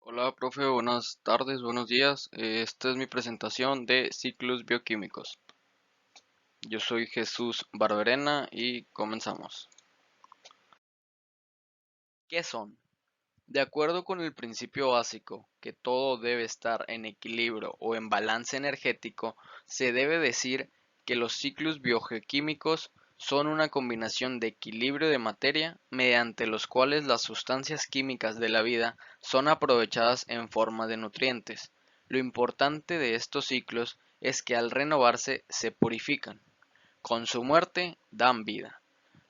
Hola, profe, buenas tardes, buenos días. Esta es mi presentación de ciclos bioquímicos. Yo soy Jesús Barberena y comenzamos. ¿Qué son? De acuerdo con el principio básico, que todo debe estar en equilibrio o en balance energético, se debe decir que los ciclos biogeoquímicos son una combinación de equilibrio de materia mediante los cuales las sustancias químicas de la vida son aprovechadas en forma de nutrientes. Lo importante de estos ciclos es que al renovarse se purifican. Con su muerte dan vida,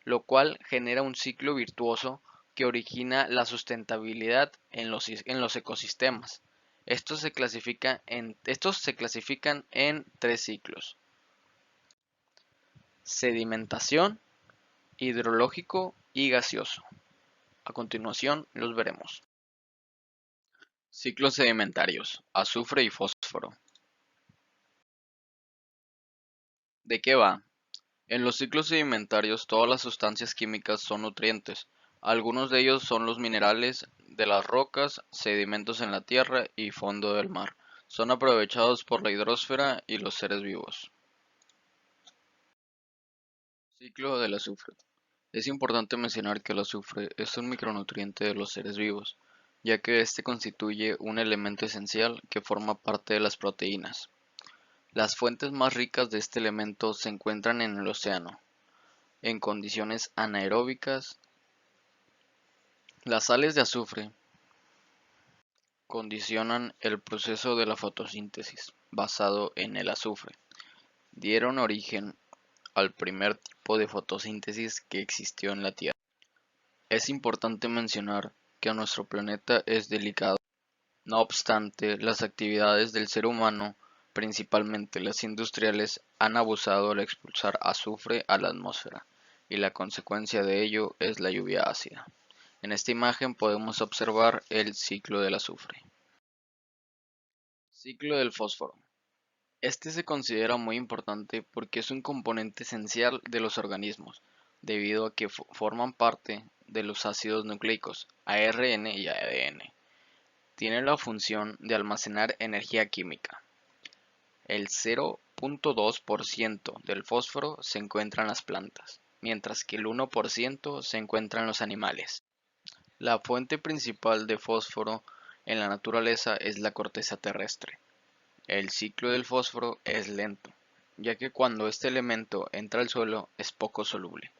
lo cual genera un ciclo virtuoso que origina la sustentabilidad en los ecosistemas. Estos se clasifican en tres ciclos: sedimentación, hidrológico y gaseoso. A continuación los veremos. Ciclos sedimentarios: azufre y fósforo. ¿De qué va? En los ciclos sedimentarios todas las sustancias químicas son nutrientes. Algunos de ellos son los minerales de las rocas, sedimentos en la tierra y fondo del mar. Son aprovechados por la hidrosfera y los seres vivos. Ciclo del azufre. Es importante mencionar que el azufre es un micronutriente de los seres vivos, ya que este constituye un elemento esencial que forma parte de las proteínas. Las fuentes más ricas de este elemento se encuentran en el océano, en condiciones anaeróbicas. Las sales de azufre condicionan el proceso de la fotosíntesis, basado en el azufre. Dieron origen al primer tipo de fotosíntesis que existió en la Tierra. Es importante mencionar que nuestro planeta es delicado. No obstante, las actividades del ser humano, principalmente las industriales, han abusado al expulsar azufre a la atmósfera, y la consecuencia de ello es la lluvia ácida. En esta imagen podemos observar el ciclo del azufre. Ciclo del fósforo. Este se considera muy importante porque es un componente esencial de los organismos, debido a que forman parte de los ácidos nucleicos, ARN y ADN. Tiene la función de almacenar energía química. El 0,2% del fósforo se encuentra en las plantas, mientras que el 1% se encuentra en los animales. La fuente principal de fósforo en la naturaleza es la corteza terrestre. El ciclo del fósforo es lento, ya que cuando este elemento entra al suelo es poco soluble.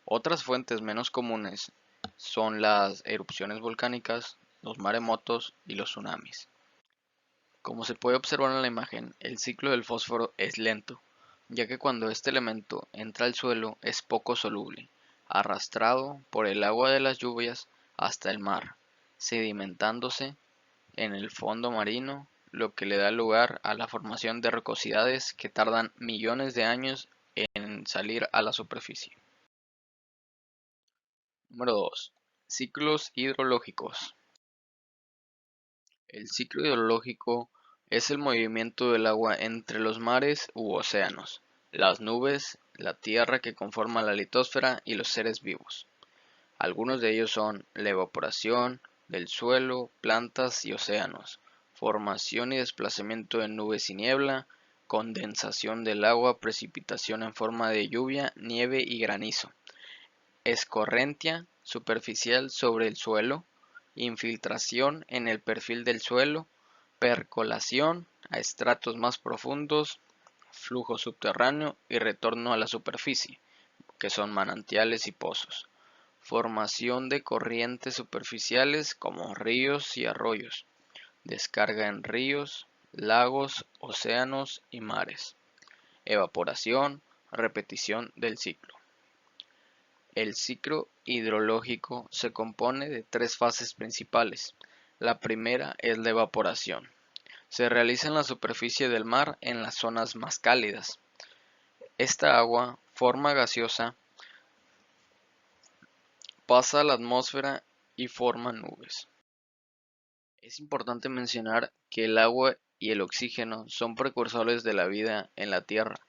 Otras fuentes menos comunes son las erupciones volcánicas, los maremotos y los tsunamis. Como se puede observar en la imagen, el ciclo del fósforo es lento, ya que cuando este elemento entra al suelo es poco soluble, arrastrado por el agua de las lluvias hasta el mar, sedimentándose en el fondo marino, lo que le da lugar a la formación de rocosidades que tardan millones de años en salir a la superficie. Número 2. Ciclos hidrológicos. El ciclo hidrológico es el movimiento del agua entre los mares u océanos, las nubes, la tierra que conforma la litosfera y los seres vivos. Algunos de ellos son la evaporación del suelo, plantas y océanos, formación y desplazamiento de nubes y niebla, condensación del agua, precipitación en forma de lluvia, nieve y granizo, escorrentia superficial sobre el suelo, infiltración en el perfil del suelo, percolación a estratos más profundos, flujo subterráneo y retorno a la superficie, que son manantiales y pozos. Formación de corrientes superficiales como ríos y arroyos. Descarga en ríos, lagos, océanos y mares. Evaporación, repetición del ciclo. El ciclo hidrológico se compone de tres fases principales. La primera es la evaporación. Se realiza en la superficie del mar en las zonas más cálidas. Esta agua, forma gaseosa, pasa a la atmósfera y forma nubes. Es importante mencionar que el agua y el oxígeno son precursores de la vida en la Tierra.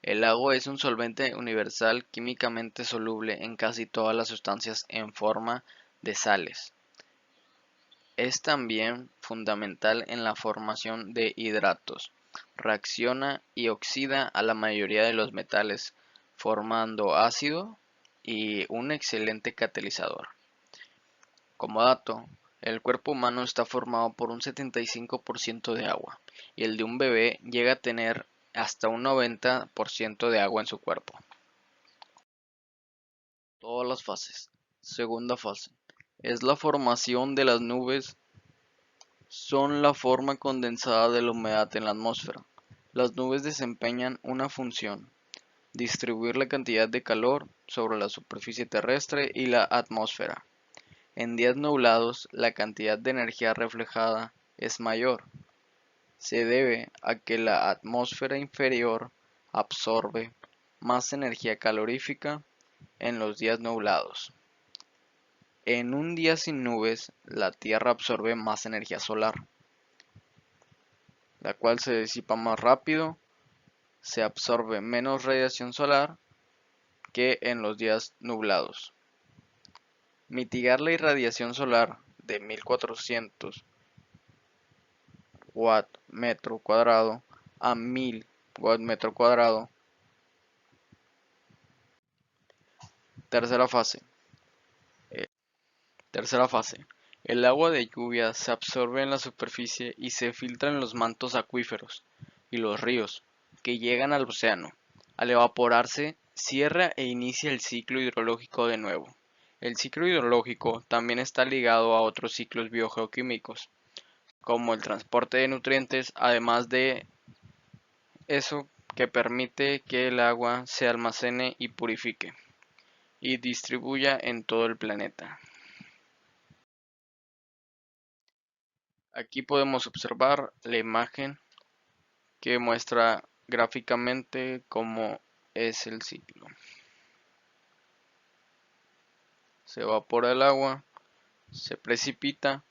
El agua es un solvente universal químicamente soluble en casi todas las sustancias en forma de sales. Es también fundamental en la formación de hidratos. Reacciona y oxida a la mayoría de los metales, formando ácido y un excelente catalizador. Como dato, el cuerpo humano está formado por un 75% de agua y el de un bebé llega a tener hasta un 90% de agua en su cuerpo. Todas las fases. Segunda fase. Es la formación de las nubes. Son la forma condensada de la humedad en la atmósfera. Las nubes desempeñan una función: distribuir la cantidad de calor sobre la superficie terrestre y la atmósfera. En días nublados, la cantidad de energía reflejada es mayor. Se debe a que la atmósfera inferior absorbe más energía calorífica en los días nublados. En un día sin nubes, la Tierra absorbe más energía solar, la cual se disipa más rápido. Se absorbe menos radiación solar que en los días nublados. Mitigar la irradiación solar de 1400 watt metro cuadrado a 1000 watt metro cuadrado. Tercera fase. Tercera fase. El agua de lluvia se absorbe en la superficie y se filtra en los mantos acuíferos y los ríos, que llegan al océano. Al evaporarse, cierra e inicia el ciclo hidrológico de nuevo. El ciclo hidrológico también está ligado a otros ciclos biogeoquímicos, como el transporte de nutrientes, además de eso que permite que el agua se almacene y purifique y distribuya en todo el planeta. Aquí podemos observar la imagen que muestra gráficamente cómo es el ciclo. Se evapora el agua, se precipita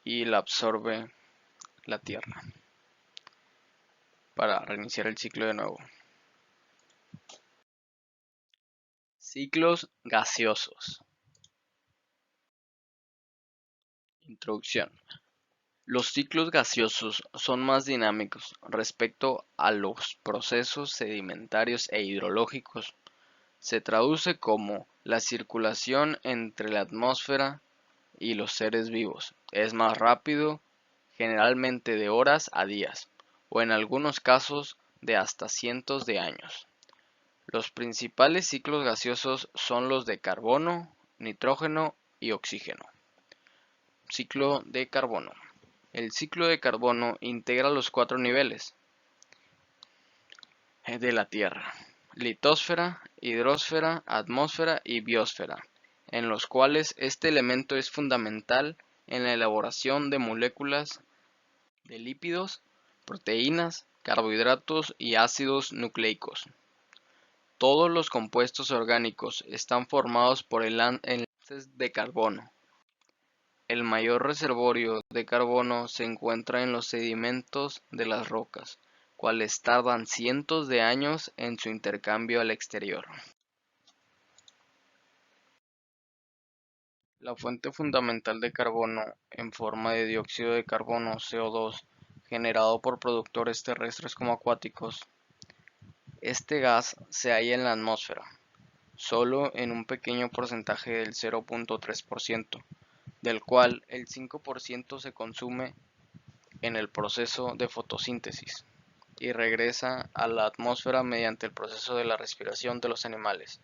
y la absorbe la Tierra para reiniciar el ciclo de nuevo. Ciclos gaseosos. Introducción. Los ciclos gaseosos son más dinámicos respecto a los procesos sedimentarios e hidrológicos. Se traduce como la circulación entre la atmósfera y los seres vivos. Es más rápido, generalmente de horas a días, o en algunos casos de hasta cientos de años. Los principales ciclos gaseosos son los de carbono, nitrógeno y oxígeno. Ciclo de carbono. El ciclo de carbono integra los 4 niveles de la Tierra: litosfera, hidrosfera, atmósfera y biosfera, en los cuales este elemento es fundamental en la elaboración de moléculas de lípidos, proteínas, carbohidratos y ácidos nucleicos. Todos los compuestos orgánicos están formados por enlaces de carbono. El mayor reservorio de carbono se encuentra en los sedimentos de las rocas, cuales tardan cientos de años en su intercambio al exterior. La fuente fundamental de carbono en forma de dióxido de carbono (CO2) generado por productores terrestres como acuáticos. Este gas se halla en la atmósfera, solo en un pequeño porcentaje del 0.3%, del cual el 5% se consume en el proceso de fotosíntesis y regresa a la atmósfera mediante el proceso de la respiración de los animales.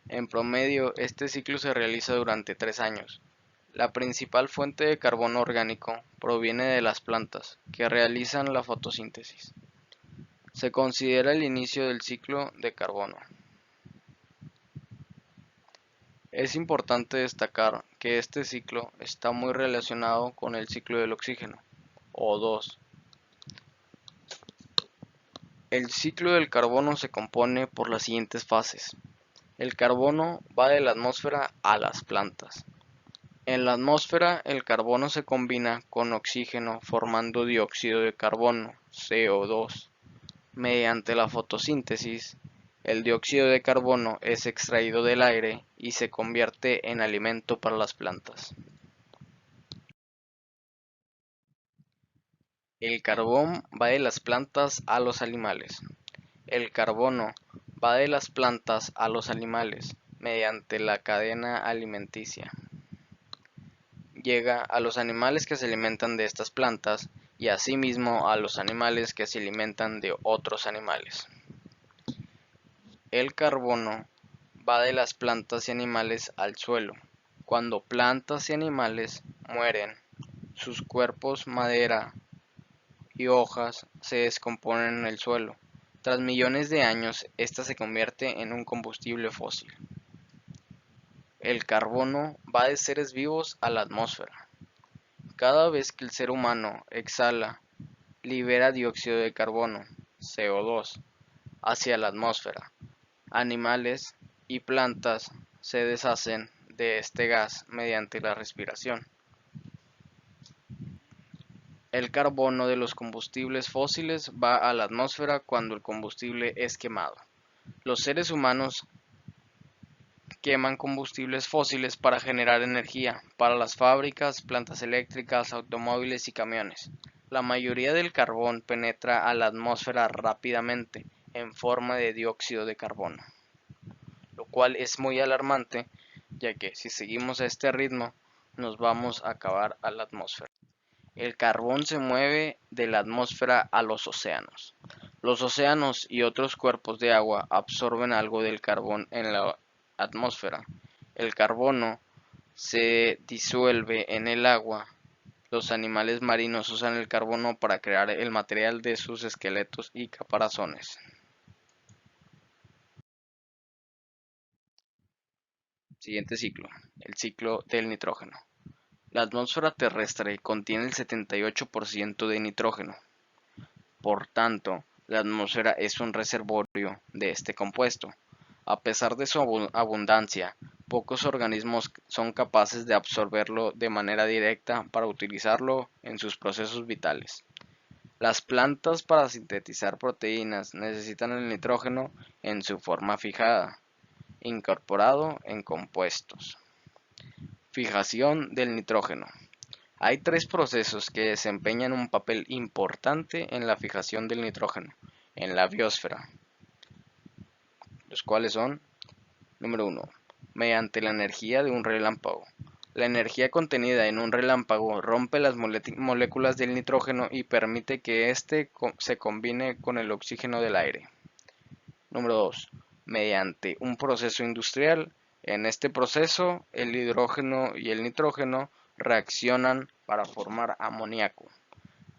En promedio, este ciclo se realiza durante 3 años. La principal fuente de carbono orgánico proviene de las plantas, que realizan la fotosíntesis. Se considera el inicio del ciclo de carbono. Es importante destacar que este ciclo está muy relacionado con el ciclo del oxígeno, O2. El ciclo del carbono se compone por las siguientes fases. El carbono va de la atmósfera a las plantas. En la atmósfera, el carbono se combina con oxígeno formando dióxido de carbono, CO2. Mediante la fotosíntesis, el dióxido de carbono es extraído del aire y se convierte en alimento para las plantas. El carbón va de las plantas a los animales. El carbono va de las plantas a los animales mediante la cadena alimenticia. Llega a los animales que se alimentan de estas plantas y asimismo a los animales que se alimentan de otros animales. El carbono va de las plantas y animales al suelo. Cuando plantas y animales mueren, sus cuerpos, madera y hojas se descomponen en el suelo. Tras millones de años, esta se convierte en un combustible fósil. El carbono va de seres vivos a la atmósfera. Cada vez que el ser humano exhala, libera dióxido de carbono, CO2, hacia la atmósfera. Animales y plantas se deshacen de este gas mediante la respiración. El carbono de los combustibles fósiles va a la atmósfera cuando el combustible es quemado. Los seres humanos queman combustibles fósiles para generar energía para las fábricas, plantas eléctricas, automóviles y camiones. La mayoría del carbón penetra a la atmósfera rápidamente en forma de dióxido de carbono, lo cual es muy alarmante, ya que si seguimos a este ritmo nos vamos a acabar a la atmósfera. El carbón se mueve de la atmósfera a los océanos. Los océanos y otros cuerpos de agua absorben algo del carbón en la atmósfera. El carbono se disuelve en el agua. Los animales marinos usan el carbono para crear el material de sus esqueletos y caparazones. Siguiente ciclo, el ciclo del nitrógeno. La atmósfera terrestre contiene el 78% de nitrógeno. Por tanto, la atmósfera es un reservorio de este compuesto. A pesar de su abundancia, pocos organismos son capaces de absorberlo de manera directa para utilizarlo en sus procesos vitales. Las plantas para sintetizar proteínas necesitan el nitrógeno en su forma fijada, incorporado en compuestos. Fijación del nitrógeno. Hay tres procesos que desempeñan un papel importante en la fijación del nitrógeno en la biosfera, los cuales son: número 1. Mediante la energía de un relámpago. La energía contenida en un relámpago rompe las moléculas del nitrógeno y permite que éste se combine con el oxígeno del aire. Número 2. Mediante un proceso industrial. En este proceso, el hidrógeno y el nitrógeno reaccionan para formar amoníaco,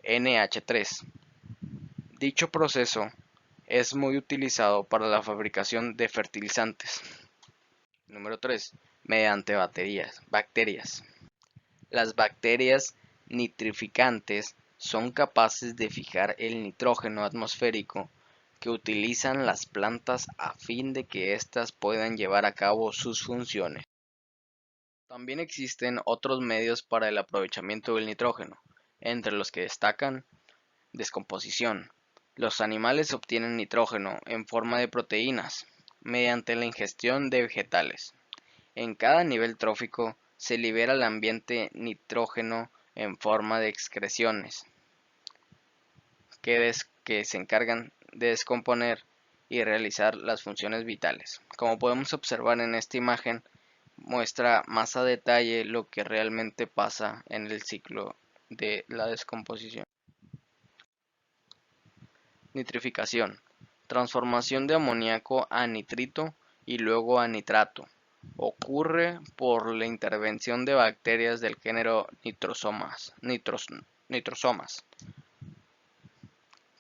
NH3. Dicho proceso es muy utilizado para la fabricación de fertilizantes. Número 3. Mediante bacterias. Las bacterias nitrificantes son capaces de fijar el nitrógeno atmosférico que utilizan las plantas a fin de que éstas puedan llevar a cabo sus funciones. También existen otros medios para el aprovechamiento del nitrógeno, entre los que destacan: descomposición. Los animales obtienen nitrógeno en forma de proteínas mediante la ingestión de vegetales. En cada nivel trófico se libera al ambiente nitrógeno en forma de excreciones que se encargan de descomponer y realizar las funciones vitales. Como podemos observar en esta imagen, muestra más a detalle lo que realmente pasa en el ciclo de la descomposición. Nitrificación: transformación de amoníaco a nitrito y luego a nitrato. Ocurre por la intervención de bacterias del género nitrosomas,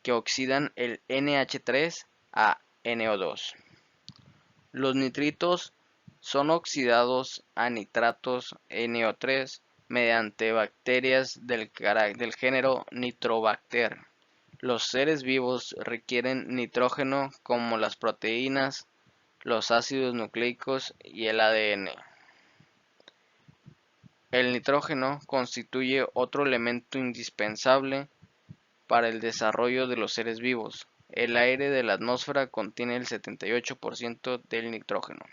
que oxidan el NH3 a NO2. Los nitritos son oxidados a nitratos NO3 mediante bacterias del género Nitrobacter. Los seres vivos requieren nitrógeno como las proteínas, los ácidos nucleicos y el ADN. El nitrógeno constituye otro elemento indispensable para el desarrollo de los seres vivos. El aire de la atmósfera contiene el 78% del nitrógeno.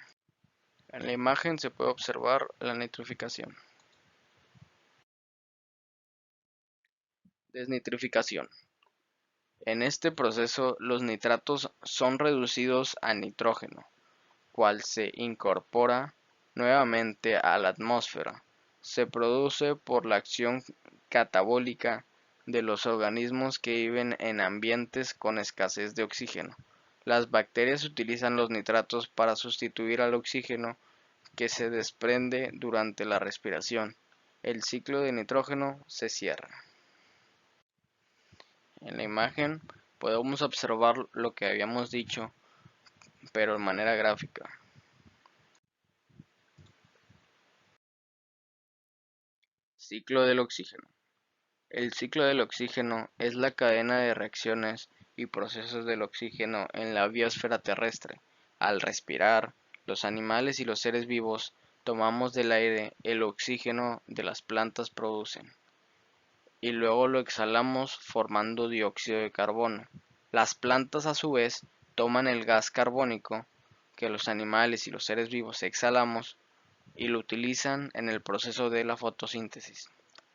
En la imagen se puede observar la nitrificación. Desnitrificación. En este proceso los nitratos son reducidos a nitrógeno, cual se incorpora nuevamente a la atmósfera. Se produce por la acción catabólica de los organismos que viven en ambientes con escasez de oxígeno. Las bacterias utilizan los nitratos para sustituir al oxígeno que se desprende durante la respiración. El ciclo de nitrógeno se cierra. En la imagen podemos observar lo que habíamos dicho, pero de manera gráfica. Ciclo del oxígeno. El ciclo del oxígeno es la cadena de reacciones y procesos del oxígeno en la biosfera terrestre. Al respirar, los animales y los seres vivos tomamos del aire el oxígeno de las plantas producen, y luego lo exhalamos formando dióxido de carbono. Las plantas a su vez toman el gas carbónico que los animales y los seres vivos exhalamos y lo utilizan en el proceso de la fotosíntesis.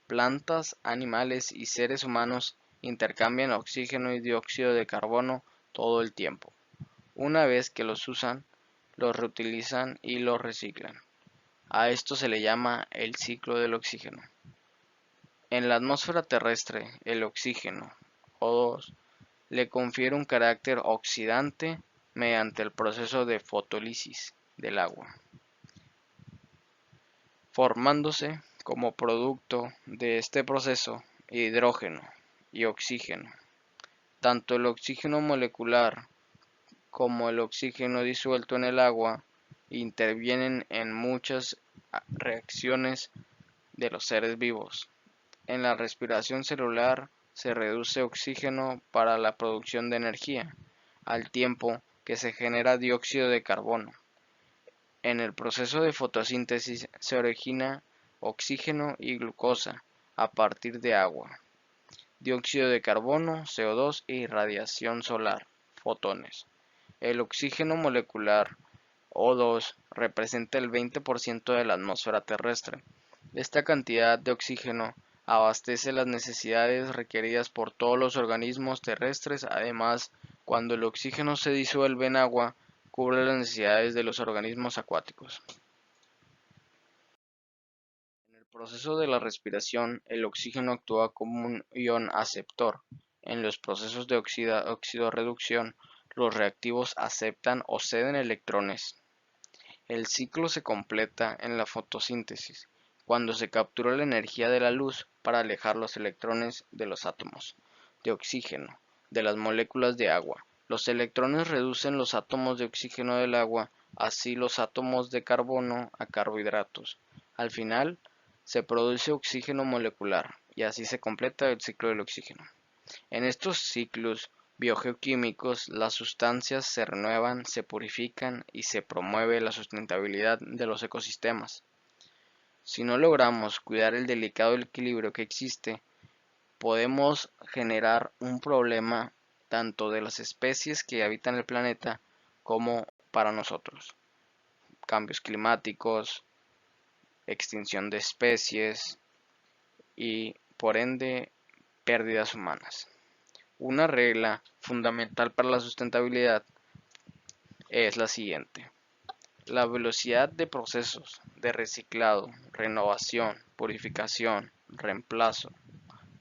Plantas, animales y seres humanos intercambian oxígeno y dióxido de carbono todo el tiempo. Una vez que los usan, los reutilizan y los reciclan. A esto se le llama el ciclo del oxígeno. En la atmósfera terrestre, el oxígeno, O2, le confiere un carácter oxidante mediante el proceso de fotólisis del agua, formándose como producto de este proceso hidrógeno y oxígeno. Tanto el oxígeno molecular como el oxígeno disuelto en el agua intervienen en muchas reacciones de los seres vivos. En la respiración celular se reduce oxígeno para la producción de energía, al tiempo que se genera dióxido de carbono. En el proceso de fotosíntesis se origina oxígeno y glucosa a partir de agua, dióxido de carbono, CO2 y radiación solar, fotones. El oxígeno molecular O2 representa el 20% de la atmósfera terrestre. Esta cantidad de oxígeno abastece las necesidades requeridas por todos los organismos terrestres. Además, cuando el oxígeno se disuelve en agua, cubre las necesidades de los organismos acuáticos. En el proceso de la respiración, el oxígeno actúa como un ion aceptor. En los procesos de oxidorreducción, los reactivos aceptan o ceden electrones. El ciclo se completa en la fotosíntesis, cuando se captura la energía de la luz para alejar los electrones de los átomos de oxígeno de las moléculas de agua. Los electrones reducen los átomos de oxígeno del agua, así los átomos de carbono a carbohidratos. Al final, se produce oxígeno molecular, y así se completa el ciclo del oxígeno. En estos ciclos biogeoquímicos, las sustancias se renuevan, se purifican y se promueve la sustentabilidad de los ecosistemas. Si no logramos cuidar el delicado equilibrio que existe, podemos generar un problema tanto de las especies que habitan el planeta como para nosotros. Cambios climáticos, extinción de especies y, por ende, pérdidas humanas. Una regla fundamental para la sustentabilidad es la siguiente: la velocidad de procesos de reciclado, renovación, purificación, reemplazo,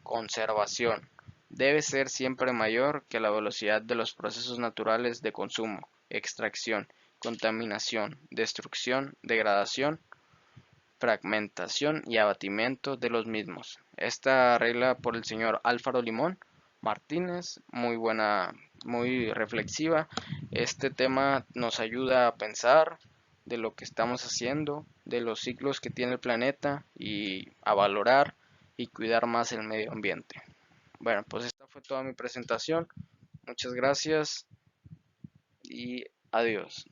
conservación debe ser siempre mayor que la velocidad de los procesos naturales de consumo, extracción, contaminación, destrucción, degradación, fragmentación y abatimiento de los mismos. Esta regla por el señor Álvaro Limón Martínez, muy buena, muy reflexiva. Este tema nos ayuda a pensar de lo que estamos haciendo, de los ciclos que tiene el planeta y a valorar y cuidar más el medio ambiente. Bueno, pues esta fue toda mi presentación. Muchas gracias y adiós.